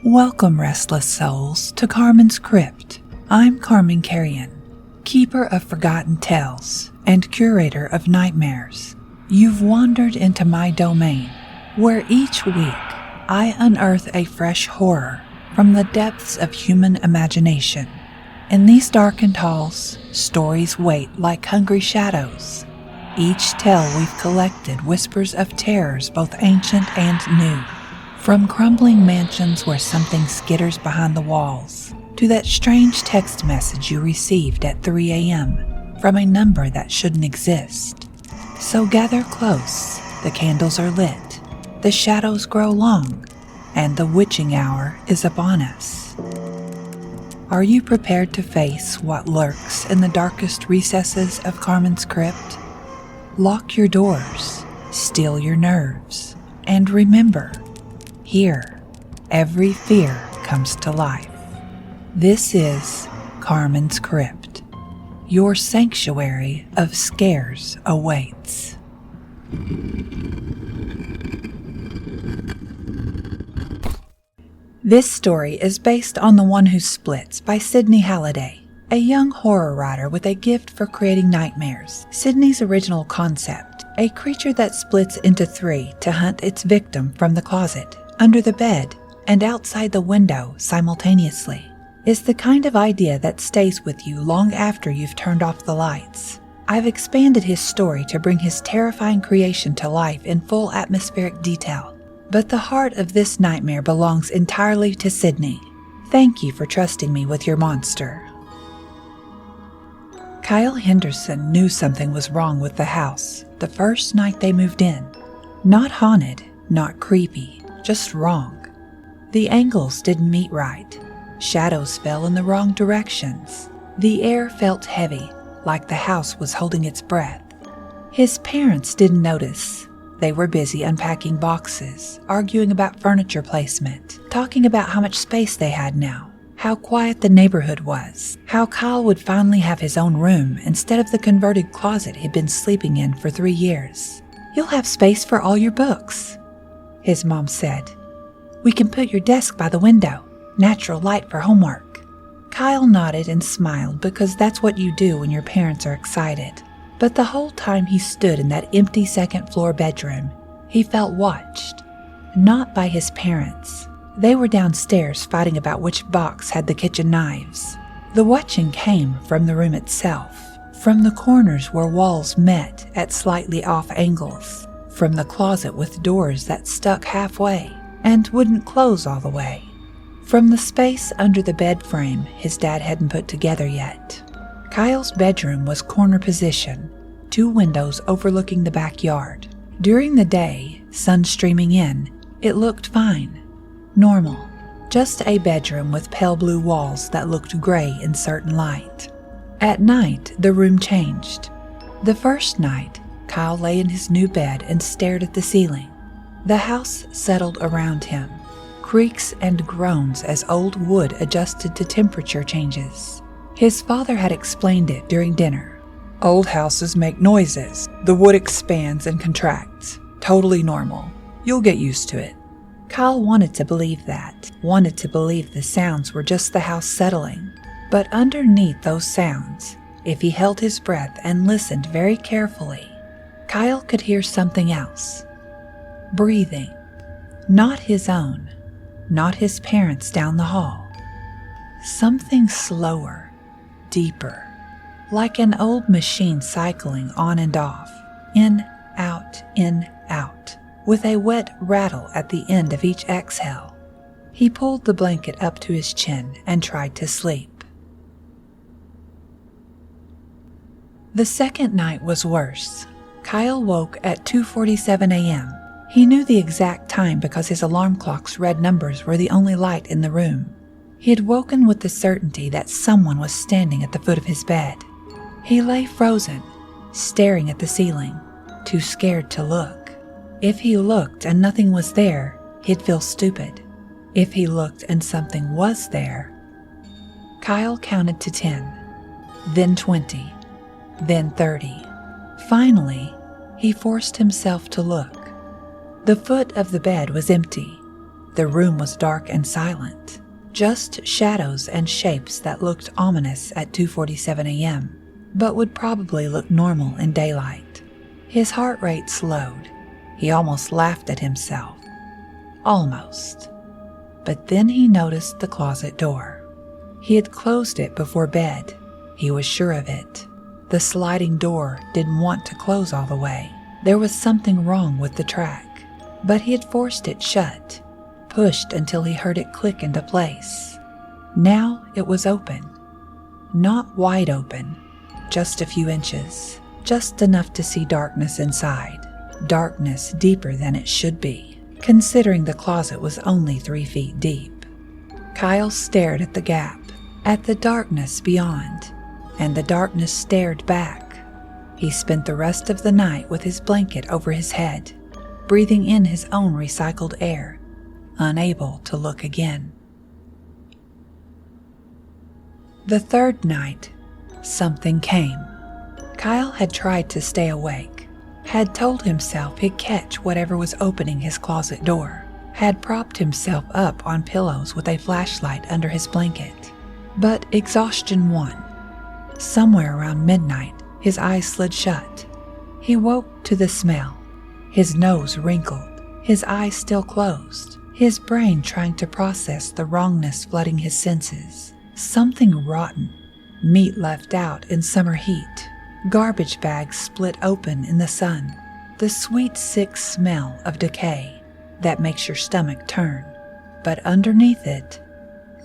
Welcome, restless souls, to Carman's Crypt. I'm Carman Carrion, keeper of forgotten tales and curator of nightmares. You've wandered into my domain, where each week I unearth a fresh horror from the depths of human imagination. In these darkened halls, stories wait like hungry shadows. Each tale we've collected whispers of terrors both ancient and new. From crumbling mansions where something skitters behind the walls, to that strange text message you received at 3 a.m. from a number that shouldn't exist. So gather close, the candles are lit, the shadows grow long, and the witching hour is upon us. Are you prepared to face what lurks in the darkest recesses of Carman's Crypt? Lock your doors, steel your nerves, and remember, here, every fear comes to life. This is Carman's Crypt. Your sanctuary of scares awaits. This story is based on The One Who Splits by Sydney Halladay, a young horror writer with a gift for creating nightmares. Sydney's original concept, a creature that splits into three to hunt its victim from the closet, under the bed, and outside the window simultaneously, is the kind of idea that stays with you long after you've turned off the lights. I've expanded his story to bring his terrifying creation to life in full atmospheric detail, but the heart of this nightmare belongs entirely to Sydney. Thank you for trusting me with your monster. Kyle Henderson knew something was wrong with the house the first night they moved in. Not haunted, not creepy, just wrong. The angles didn't meet right. Shadows fell in the wrong directions. The air felt heavy, like the house was holding its breath. His parents didn't notice. They were busy unpacking boxes, arguing about furniture placement, talking about how much space they had now, how quiet the neighborhood was, how Kyle would finally have his own room instead of the converted closet he'd been sleeping in for 3 years. "You'll have space for all your books," his mom said. "We can put your desk by the window, natural light for homework." Kyle nodded and smiled because that's what you do when your parents are excited. But the whole time he stood in that empty second-floor bedroom, he felt watched. Not by his parents. They were downstairs fighting about which box had the kitchen knives. The watching came from the room itself, from the corners where walls met at slightly off angles, from the closet with doors that stuck halfway and wouldn't close all the way, from the space under the bed frame his dad hadn't put together yet. Kyle's bedroom was corner position, 2 windows overlooking the backyard. During the day, sun streaming in, it looked fine, normal, just a bedroom with pale blue walls that looked gray in certain light. At night, the room changed. The first night, Kyle lay in his new bed and stared at the ceiling. The house settled around him, creaks and groans as old wood adjusted to temperature changes. His father had explained it during dinner. "Old houses make noises. The wood expands and contracts. Totally normal. You'll get used to it." Kyle wanted to believe that, wanted to believe the sounds were just the house settling. But underneath those sounds, if he held his breath and listened very carefully, Kyle could hear something else. Breathing. Not his own, not his parents' down the hall. Something slower, deeper, like an old machine cycling on and off, in, out, with a wet rattle at the end of each exhale. He pulled the blanket up to his chin and tried to sleep. The second night was worse. Kyle woke at 2:47 a.m. He knew the exact time because his alarm clock's red numbers were the only light in the room. He had woken with the certainty that someone was standing at the foot of his bed. He lay frozen, staring at the ceiling, too scared to look. If he looked and nothing was there, he'd feel stupid. If he looked and something was there... Kyle counted to 10, then 20, then 30. Finally, he forced himself to look. The foot of the bed was empty. The room was dark and silent, just shadows and shapes that looked ominous at 2:47 a.m., but would probably look normal in daylight. His heart rate slowed. He almost laughed at himself. Almost. But then he noticed the closet door. He had closed it before bed. He was sure of it. The sliding door didn't want to close all the way. There was something wrong with the track, but he had forced it shut, pushed until he heard it click into place. Now it was open. Not wide open, just a few inches, just enough to see darkness inside. Darkness deeper than it should be, considering the closet was only 3 feet deep. Kyle stared at the gap, at the darkness beyond, and the darkness stared back. He spent the rest of the night with his blanket over his head, breathing in his own recycled air, unable to look again. The third night, something came. Kyle had tried to stay awake, had told himself he'd catch whatever was opening his closet door, had propped himself up on pillows with a flashlight under his blanket. But exhaustion won. Somewhere around midnight, his eyes slid shut. He woke to the smell. His nose wrinkled, his eyes still closed, his brain trying to process the wrongness flooding his senses. Something rotten. Meat left out in summer heat. Garbage bags split open in the sun. The sweet, sick smell of decay that makes your stomach turn. But underneath it,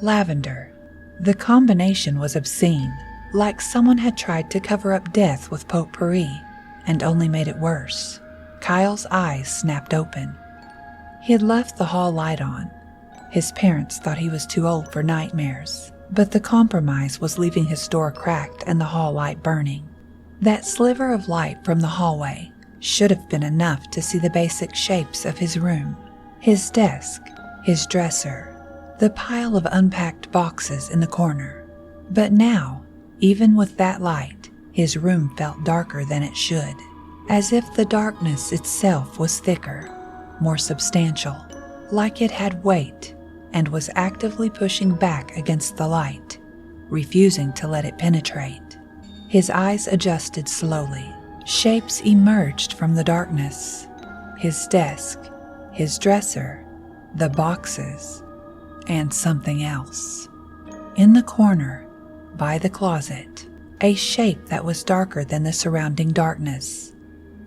lavender. The combination was obscene, like someone had tried to cover up death with potpourri and only made it worse. Kyle's eyes snapped open. He had left the hall light on. His parents thought he was too old for nightmares, but the compromise was leaving his door cracked and the hall light burning. That sliver of light from the hallway should have been enough to see the basic shapes of his room, his desk, his dresser, the pile of unpacked boxes in the corner. But now, even with that light, his room felt darker than it should, as if the darkness itself was thicker, more substantial, like it had weight and was actively pushing back against the light, refusing to let it penetrate. His eyes adjusted slowly. Shapes emerged from the darkness. His desk, his dresser, the boxes, and something else. In the corner, by the closet, a shape that was darker than the surrounding darkness.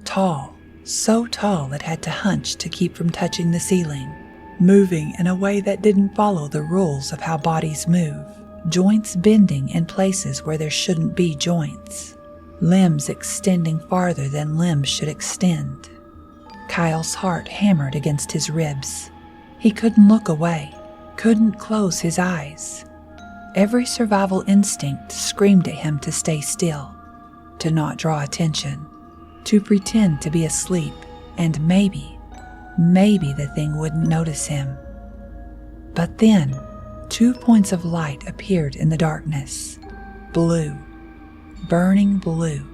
Tall, so tall it had to hunch to keep from touching the ceiling, moving in a way that didn't follow the rules of how bodies move, joints bending in places where there shouldn't be joints, limbs extending farther than limbs should extend. Kyle's heart hammered against his ribs. He couldn't look away, couldn't close his eyes. Every survival instinct screamed at him to stay still, to not draw attention, to pretend to be asleep, and maybe the thing wouldn't notice him. But then, 2 points of light appeared in the darkness. Blue, burning blue,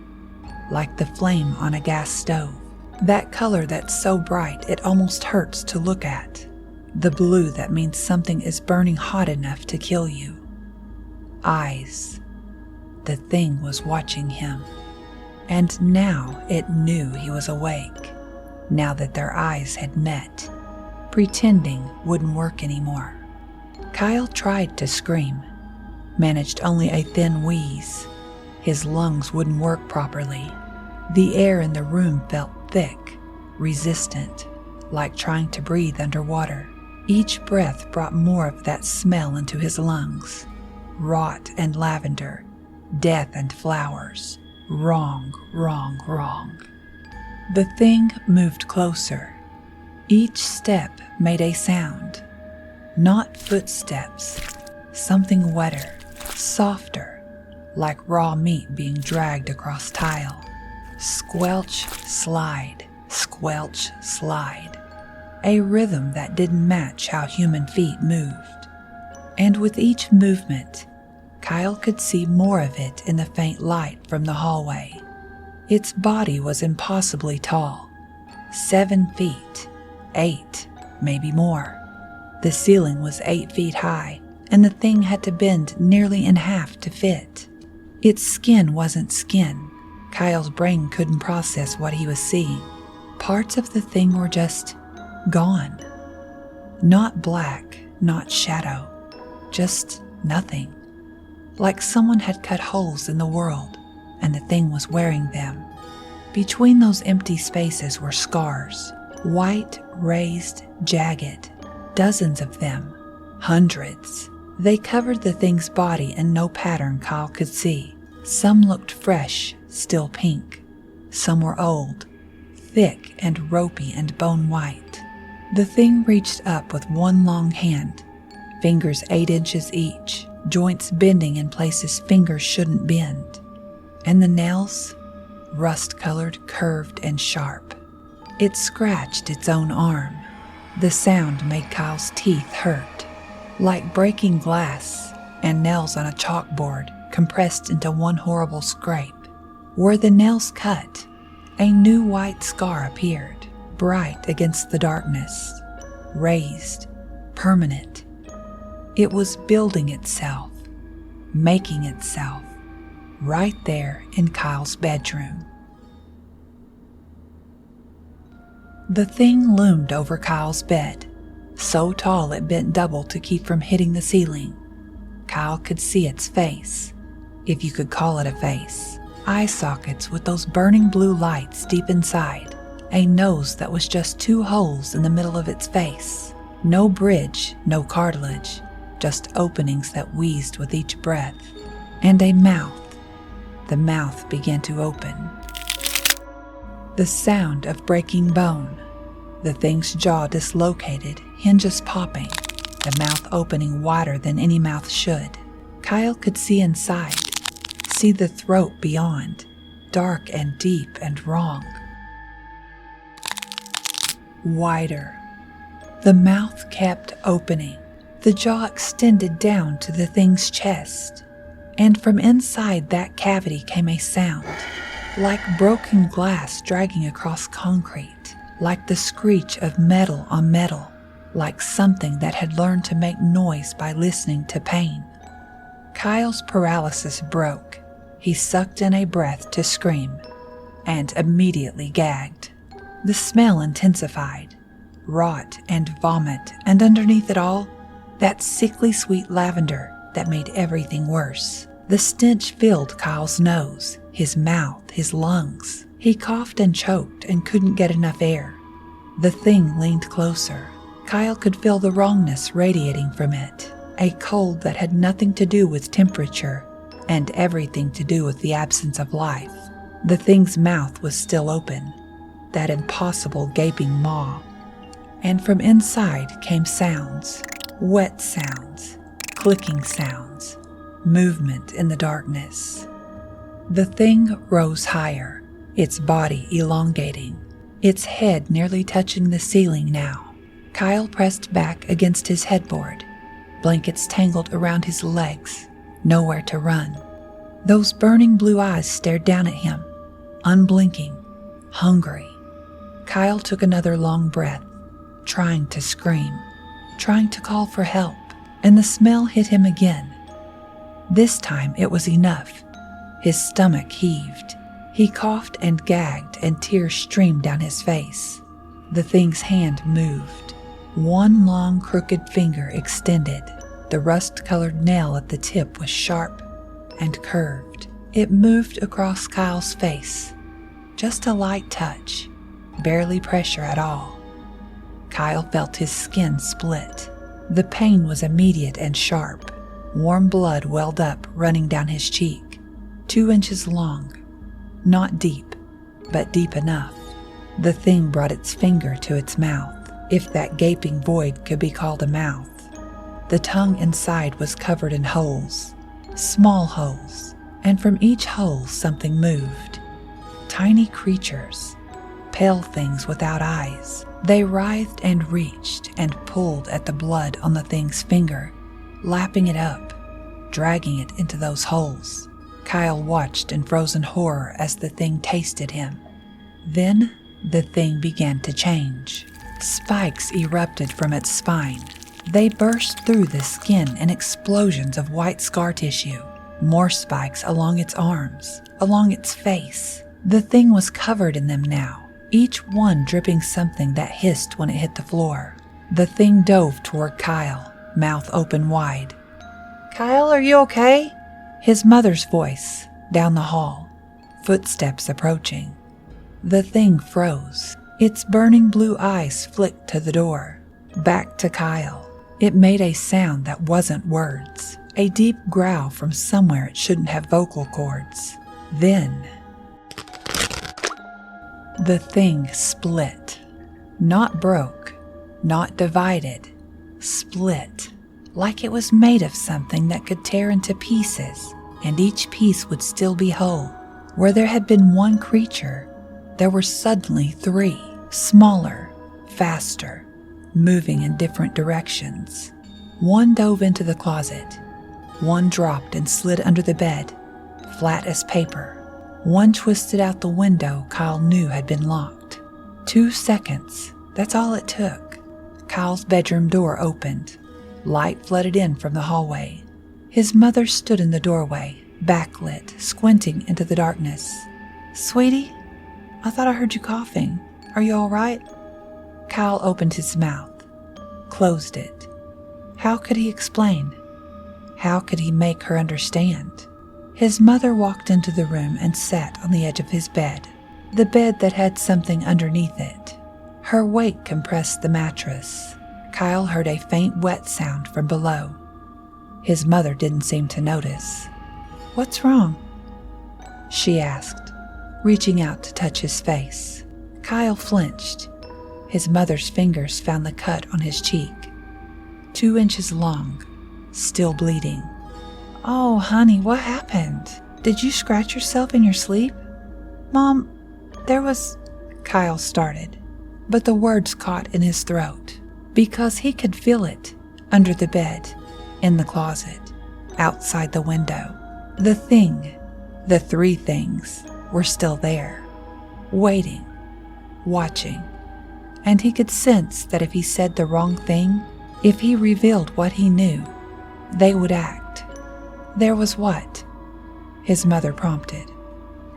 like the flame on a gas stove. That color that's so bright it almost hurts to look at. The blue that means something is burning hot enough to kill you. Eyes. The thing was watching him. And now it knew he was awake, now that their eyes had met. Pretending wouldn't work anymore. Kyle tried to scream, managed only a thin wheeze. His lungs wouldn't work properly. The air in the room felt thick, resistant, like trying to breathe underwater. Each breath brought more of that smell into his lungs. Rot and lavender, death and flowers. Wrong, wrong, wrong. The thing moved closer. Each step made a sound. Not footsteps. Something wetter, softer, like raw meat being dragged across tile. Squelch, slide, squelch, slide. A rhythm that didn't match how human feet moved. And with each movement, Kyle could see more of it in the faint light from the hallway. Its body was impossibly tall, 7 feet, 8, maybe more. The ceiling was 8 feet high, and the thing had to bend nearly in half to fit. Its skin wasn't skin. Kyle's brain couldn't process what he was seeing. Parts of the thing were just gone. Not black, not shadow, just nothing. Like someone had cut holes in the world, and the thing was wearing them. Between those empty spaces were scars, white, raised, jagged, dozens of them, hundreds. They covered the thing's body in no pattern Kyle could see. Some looked fresh, still pink. Some were old, thick and ropey and bone white. The thing reached up with one long hand, fingers 8 inches each, joints bending in places fingers shouldn't bend. And the nails, rust-colored, curved, and sharp. It scratched its own arm. The sound made Kyle's teeth hurt, like breaking glass and nails on a chalkboard compressed into one horrible scrape. Where the nails cut, a new white scar appeared, bright against the darkness, raised, permanent. It was building itself, making itself, right there in Kyle's bedroom. The thing loomed over Kyle's bed, so tall it bent double to keep from hitting the ceiling. Kyle could see its face, if you could call it a face. Eye sockets with those burning blue lights deep inside. A nose that was just 2 holes in the middle of its face. No bridge, no cartilage, just openings that wheezed with each breath. And a mouth. The mouth began to open. The sound of breaking bone. The thing's jaw dislocated, hinges popping, the mouth opening wider than any mouth should. Kyle could see inside, see the throat beyond, dark and deep and wrong. Wider. The mouth kept opening. The jaw extended down to the thing's chest, and from inside that cavity came a sound, like broken glass dragging across concrete, like the screech of metal on metal, like something that had learned to make noise by listening to pain. Kyle's paralysis broke. He sucked in a breath to scream, and immediately gagged. The smell intensified, rot and vomit, and underneath it all, that sickly sweet lavender that made everything worse. The stench filled Kyle's nose, his mouth, his lungs. He coughed and choked and couldn't get enough air. The thing leaned closer. Kyle could feel the wrongness radiating from it, a cold that had nothing to do with temperature and everything to do with the absence of life. The thing's mouth was still open, that impossible gaping maw. And from inside came sounds, wet sounds, clicking sounds, movement in the darkness. The thing rose higher, its body elongating, its head nearly touching the ceiling now. Kyle pressed back against his headboard, blankets tangled around his legs, nowhere to run. Those burning blue eyes stared down at him, unblinking, hungry. Kyle took another long breath, trying to scream, trying to call for help, and the smell hit him again. This time it was enough. His stomach heaved. He coughed and gagged, and tears streamed down his face. The thing's hand moved. One long crooked finger extended. The rust-colored nail at the tip was sharp and curved. It moved across Kyle's face. Just a light touch, barely pressure at all. Kyle felt his skin split. The pain was immediate and sharp. Warm blood welled up, running down his cheek. 2 inches long. Not deep, but deep enough. The thing brought its finger to its mouth, if that gaping void could be called a mouth. The tongue inside was covered in holes, small holes, and from each hole something moved. Tiny creatures, pale things without eyes. They writhed and reached and pulled at the blood on the thing's finger, lapping it up, dragging it into those holes. Kyle watched in frozen horror as the thing tasted him. Then the thing began to change. Spikes erupted from its spine, They burst through the skin in explosions of white scar tissue, more spikes along its arms, along its face. The thing was covered in them now, each one dripping something that hissed when it hit the floor. The thing dove toward Kyle, mouth open wide. "Kyle, are you okay?" His mother's voice, down the hall, footsteps approaching. The thing froze. Its burning blue eyes flicked to the door, back to Kyle. It made a sound that wasn't words, a deep growl from somewhere it shouldn't have vocal cords. Then, the thing split. Not broke, not divided, split, like it was made of something that could tear into pieces, and each piece would still be whole. Where there had been one creature, there were suddenly three, smaller, faster, moving in different directions. One dove into the closet. One dropped and slid under the bed, flat as paper. One twisted out the window Kyle knew had been locked. 2 seconds, that's all it took. Kyle's bedroom door opened. Light flooded in from the hallway. His mother stood in the doorway, backlit, squinting into the darkness. "Sweetie, I thought I heard you coughing. Are you all right?" Kyle opened his mouth, closed it. How could he explain? How could he make her understand? His mother walked into the room and sat on the edge of his bed, the bed that had something underneath it. Her weight compressed the mattress. Kyle heard a faint wet sound from below. His mother didn't seem to notice. "What's wrong?" she asked, reaching out to touch his face. Kyle flinched. His mother's fingers found the cut on his cheek. 2 inches long, still bleeding. "Oh, honey, what happened? Did you scratch yourself in your sleep?" "Mom, there was..." Kyle started, but the words caught in his throat, because he could feel it, under the bed, in the closet, outside the window. The thing, the 3 things, were still there, waiting, watching. And he could sense that if he said the wrong thing, if he revealed what he knew, they would act. "There was what?" his mother prompted.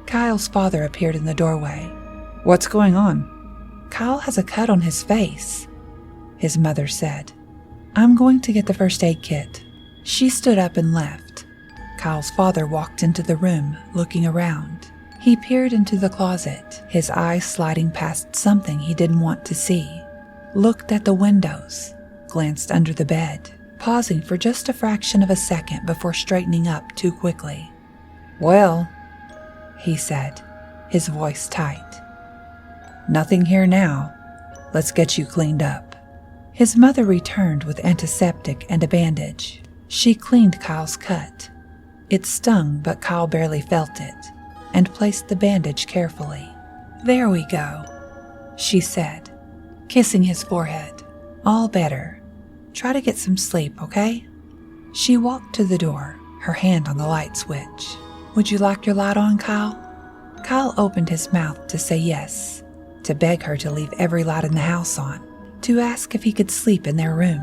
Kyle's father appeared in the doorway. "What's going on?" "Kyle has a cut on his face," his mother said. "I'm going to get the first aid kit." She stood up and left. Kyle's father walked into the room, looking around. He peered into the closet, his eyes sliding past something he didn't want to see. Looked at the windows, glanced under the bed, pausing for just a fraction of a second before straightening up too quickly. "Well," he said, his voice tight. "Nothing here now. Let's get you cleaned up." His mother returned with antiseptic and a bandage. She cleaned Kyle's cut. It stung, but Kyle barely felt it, and placed the bandage carefully. "There we go," she said, kissing his forehead. "All better. Try to get some sleep, okay?" She walked to the door, her hand on the light switch. "Would you like your light on, Kyle?" Kyle opened his mouth to say yes, to beg her to leave every light in the house on, to ask if he could sleep in their room.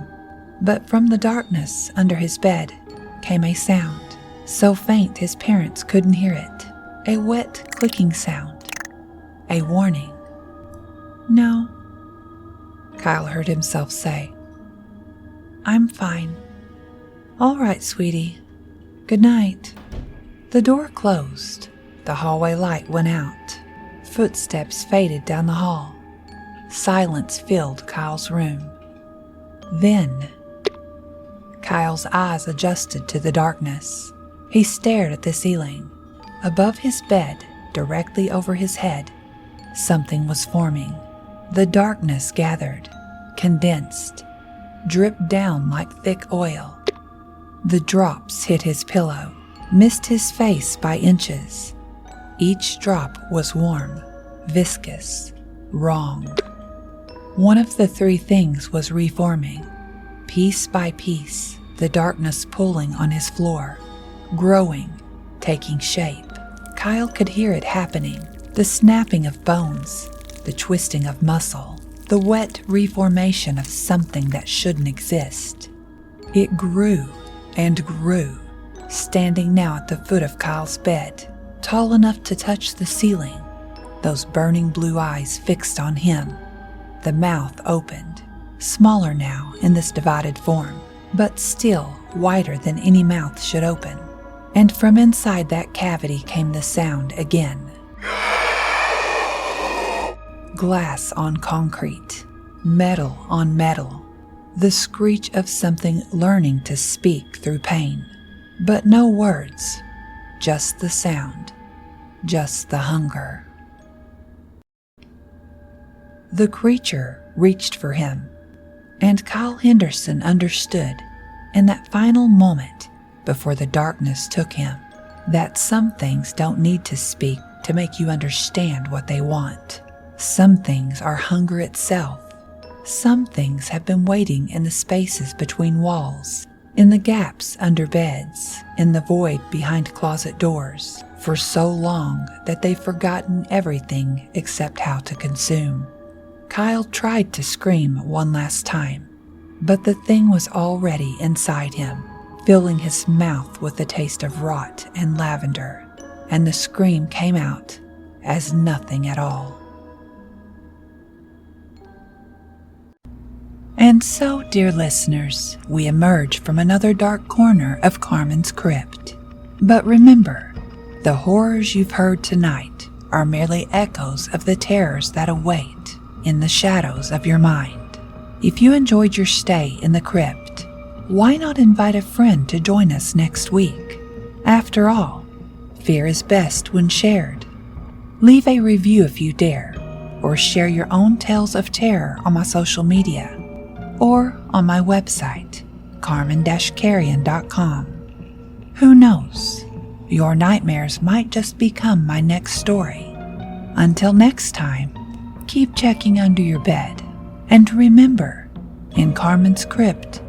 But from the darkness under his bed came a sound, so faint his parents couldn't hear it. A wet clicking sound. A warning. "No," Kyle heard himself say. "I'm fine." "All right, sweetie. Good night." The door closed. The hallway light went out. Footsteps faded down the hall. Silence filled Kyle's room. Then, Kyle's eyes adjusted to the darkness. He stared at the ceiling. Above his bed, directly over his head, something was forming. The darkness gathered, condensed, dripped down like thick oil. The drops hit his pillow, missed his face by inches. Each drop was warm, viscous, wrong. One of the 3 things was reforming, piece by piece, the darkness pulling on his floor, growing, taking shape. Kyle could hear it happening, the snapping of bones, the twisting of muscle. the wet reformation of something that shouldn't exist. It grew and grew, standing now at the foot of Kyle's bed, tall enough to touch the ceiling, those burning blue eyes fixed on him, the mouth opened, smaller now in this divided form, but still wider than any mouth should open. And from inside that cavity came the sound again. Glass on concrete, metal on metal, the screech of something learning to speak through pain. But no words, just the sound, just the hunger. The creature reached for him, and Kyle Henderson understood in that final moment before the darkness took him that some things don't need to speak to make you understand what they want. Some things are hunger itself. Some things have been waiting in the spaces between walls, in the gaps under beds, in the void behind closet doors, for so long that they've forgotten everything except how to consume. Kyle tried to scream one last time, but the thing was already inside him, filling his mouth with the taste of rot and lavender, and the scream came out as nothing at all. And so, dear listeners, we emerge from another dark corner of Carman's Crypt. But remember, the horrors you've heard tonight are merely echoes of the terrors that await in the shadows of your mind. If you enjoyed your stay in the crypt, why not invite a friend to join us next week? After all, fear is best when shared. Leave a review if you dare, or share your own tales of terror on my social media, or on my website, carman-carrion.com. Who knows? Your nightmares might just become my next story. Until next time, keep checking under your bed. And remember, in Carman's Crypt,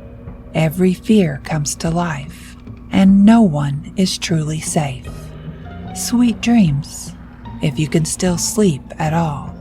every fear comes to life, and no one is truly safe. Sweet dreams, if you can still sleep at all.